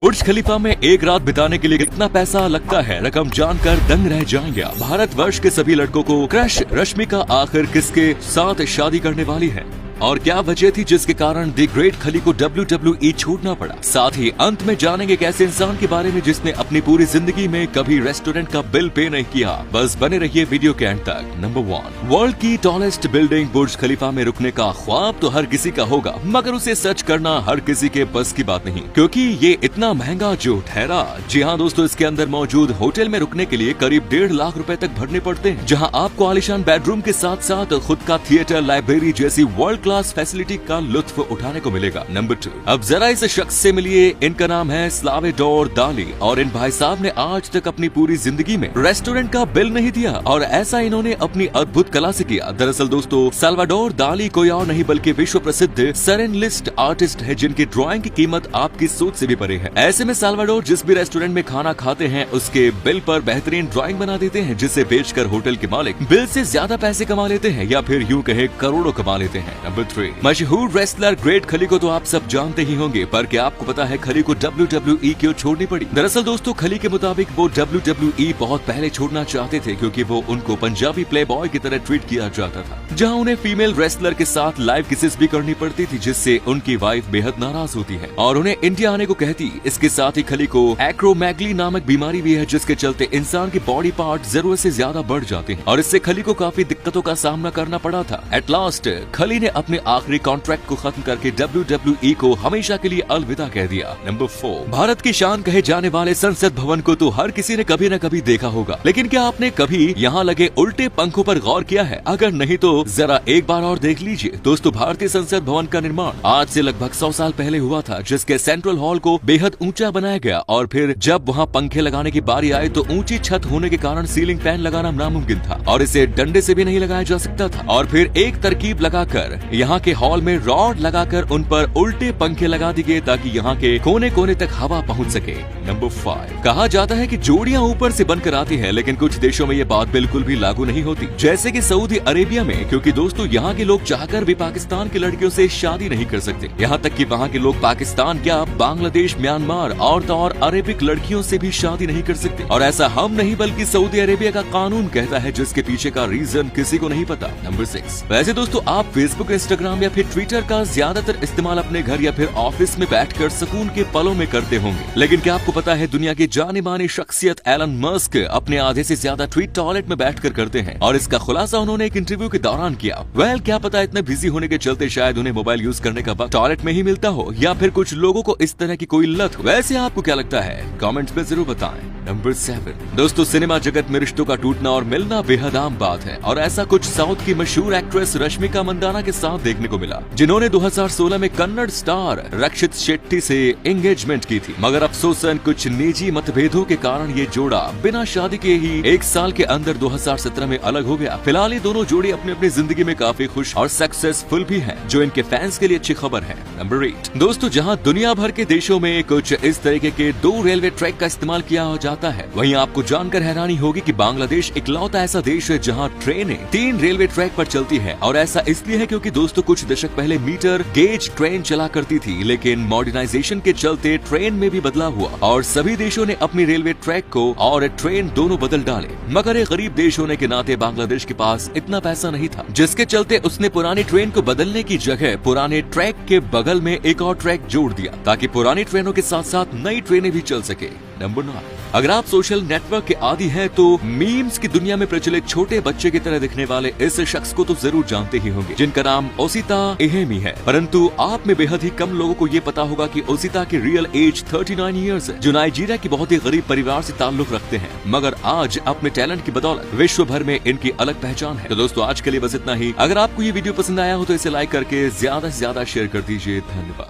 बुर्ज खलीफा में एक रात बिताने के लिए कितना पैसा लगता है, रकम जानकर दंग रह जाएंगे। भारतवर्ष के सभी लड़कों को क्रश रश्मिका आखिर किसके साथ शादी करने वाली है और क्या वजह थी जिसके कारण दी ग्रेट खली को WWE छोड़ना पड़ा। साथ ही अंत में जानेंगे एक ऐसे इंसान के बारे में जिसने अपनी पूरी जिंदगी में कभी रेस्टोरेंट का बिल पे नहीं किया। बस बने रहिए वीडियो के एंड तक। नंबर 1, वर्ल्ड की टॉलेस्ट बिल्डिंग बुर्ज खलीफा में रुकने का ख्वाब तो हर किसी का होगा, मगर उसे सच करना हर किसी के बस की बात नहीं, क्योंकि ये इतना महंगा जो ठहरा। जी हाँ दोस्तों, इसके अंदर मौजूद होटल में रुकने के लिए करीब 1.5 लाख रुपए तक भरने पड़ते हैं, जहाँ आपको आलिशान बेडरूम के साथ साथ खुद का थिएटर, लाइब्रेरी जैसी वर्ल्ड क्लास फैसिलिटी का लुत्फ उठाने को मिलेगा। नंबर 2, अब जरा इस शख्स से मिलिए। इनका नाम है साल्वाडोर दाली और इन भाई साहब ने आज तक अपनी पूरी जिंदगी में रेस्टोरेंट का बिल नहीं दिया और ऐसा इन्होंने अपनी अद्भुत कला से किया। दरअसल दोस्तों, साल्वाडोर दाली कोई और नहीं बल्कि विश्व प्रसिद्ध सरेनलिस्ट आर्टिस्ट है, जिनकी ड्राइंग की कीमत आपकी सोच से भी परे है। ऐसे में साल्वाडोर जिस भी रेस्टोरेंट में खाना खाते हैं उसके बिल पर बेहतरीन ड्राइंग बना देते हैं, जिसे बेचकर होटल के मालिक बिल से ज्यादा पैसे कमा लेते हैं या फिर यूँ कहे करोड़ों कमा लेते हैं। नंबर 3, मशहूर रेसलर ग्रेट खली को तो आप सब जानते ही होंगे, पर क्या आपको पता है खली को WWE क्यों छोड़नी पड़ी? दरअसल दोस्तों, खली के मुताबिक वो WWE बहुत पहले छोड़ना चाहते थे क्योंकि वो उनको पंजाबी प्लेबॉय की तरह ट्रीट किया जाता था, जहां उन्हें फीमेल रेसलर के साथ लाइव किसेस भी करनी पड़ती थी, जिससे उनकी वाइफ बेहद नाराज होती है और उन्हें इंडिया आने को कहती। इसके साथ ही खली को एक्रोमेगली नामक बीमारी भी है, जिसके चलते इंसान के बॉडी पार्ट जरूरत से ज्यादा बढ़ जाते हैं और इससे खली को काफी दिक्कतों का सामना करना पड़ा था। एट लास्ट खली ने अपने आखिरी कॉन्ट्रैक्ट को खत्म करके WWE को हमेशा के लिए अलविदा कह दिया। नंबर 4, भारत की शान कहे जाने वाले संसद भवन को तो हर किसी ने कभी न कभी देखा होगा, लेकिन क्या आपने कभी यहाँ लगे उल्टे पंखों पर गौर किया है? अगर नहीं तो जरा एक बार और देख लीजिए। दोस्तों, भारतीय संसद भवन का निर्माण आज से लगभग 100 साल पहले हुआ था, जिसके सेंट्रल हॉल को बेहद ऊंचा बनाया गया और फिर जब वहाँ पंखे लगाने की बारी आई तो ऊंची छत होने के कारण सीलिंग फैन लगाना नामुमकिन था और इसे डंडे से भी नहीं लगाया जा सकता था। और फिर एक तरकीब लगाकर यहाँ के हॉल में रॉड लगाकर उन पर उल्टे पंखे लगा दिए गए ताकि यहाँ के कोने कोने तक हवा पहुँच सके। नंबर 5, कहा जाता है कि जोड़ियां ऊपर से बनकर आती है, लेकिन कुछ देशों में ये बात बिल्कुल भी लागू नहीं होती, जैसे कि सऊदी अरेबिया में, क्योंकि दोस्तों यहाँ के लोग चाहकर भी पाकिस्तान की लड़कियों से शादी नहीं कर सकते। यहाँ तक कि वहाँ के लोग पाकिस्तान क्या बांग्लादेश, म्यांमार और तो और अरेबिक लड़कियों से भी शादी नहीं कर सकते। और ऐसा हम नहीं बल्कि सऊदी अरेबिया का कानून कहता है, जिसके पीछे का रीजन किसी को नहीं पता। नंबर 6, वैसे दोस्तों आप फेसबुक, इंस्टाग्राम या फिर ट्विटर का ज्यादातर इस्तेमाल अपने घर या फिर ऑफिस में बैठकर सुकून के पलों में करते होंगे, लेकिन क्या आपको पता है दुनिया की जानी मानी शख्सियत एलन मस्क अपने आधे से ज्यादा ट्वीट टॉयलेट में बैठकर करते हैं और इसका खुलासा उन्होंने एक इंटरव्यू के दौरान किया। क्या पता इतने बिजी होने के चलते शायद उन्हें मोबाइल यूज करने का वक्त टॉयलेट में ही मिलता हो, या फिर कुछ लोगों को इस तरह की कोई लत। वैसे आपको क्या लगता है? कमेंट्स में जरूर बताएं। नंबर 7, दोस्तों सिनेमा जगत में रिश्तों का टूटना और मिलना बेहद आम बात है और ऐसा कुछ साउथ की मशहूर एक्ट्रेस रश्मिका मंदाना के साथ देखने को मिला, जिन्होंने 2016 में कन्नड़ स्टार रक्षित शेट्टी से एंगेजमेंट की थी, मगर अफसोसन कुछ निजी मतभेदों के कारण ये जोड़ा बिना शादी के ही 1 साल के अंदर 2017 में अलग हो गया। फिलहाल ये दोनों जोड़ी अपनी अपनी जिंदगी में काफी खुश और सक्सेसफुल भी हैं, जो इनके फैंस के लिए अच्छी खबर है। नंबर 8, दोस्तों जहां दुनिया भर के देशों में कुछ इस तरीके के 2 रेलवे ट्रैक का इस्तेमाल किया जाता है, वहीं आपको जानकर हैरानी होगी कि बांग्लादेश इकलौता ऐसा देश है जहां ट्रेनें 3 रेलवे ट्रैक पर चलती है। और ऐसा इसलिए है क्योंकि दोस्तों कुछ दशक पहले मीटर गेज ट्रेन चला करती थी, लेकिन मॉडर्नाइजेशन के चलते ट्रेन में भी बदलाव हुआ और सभी देशों ने अपनी रेलवे ट्रैक को और ट्रेन दोनों बदल डाले। मगर एक गरीब देश होने के नाते बांग्लादेश के पास इतना पैसा नहीं था, जिसके चलते उसने पुरानी ट्रेन को बदलने की जगह पुराने ट्रैक के बगल में एक और ट्रैक जोड़ दिया ताकि पुरानी ट्रेनों के साथ साथ नई ट्रेनें भी चल सके। नंबर 9, अगर आप सोशल नेटवर्क के आदी हैं तो मीम्स की दुनिया में प्रचलित छोटे बच्चे की तरह दिखने वाले इस शख्स को तो जरूर जानते ही होंगे, जिनका नाम ओसिता एहेमी है। परंतु आप में बेहद ही कम लोगों को ये पता होगा कि ओसिता की रियल एज 39 इयर्स है, जो नाइजीरिया की बहुत ही गरीब परिवार से ताल्लुक रखते हैं, मगर आज अपने टैलेंट की बदौलत विश्व भर में इनकी अलग पहचान है। तो दोस्तों आज के लिए बस इतना ही। अगर आपको ये वीडियो पसंद आया हो तो इसे लाइक करके ज्यादा से ज्यादा शेयर कर दीजिए। धन्यवाद।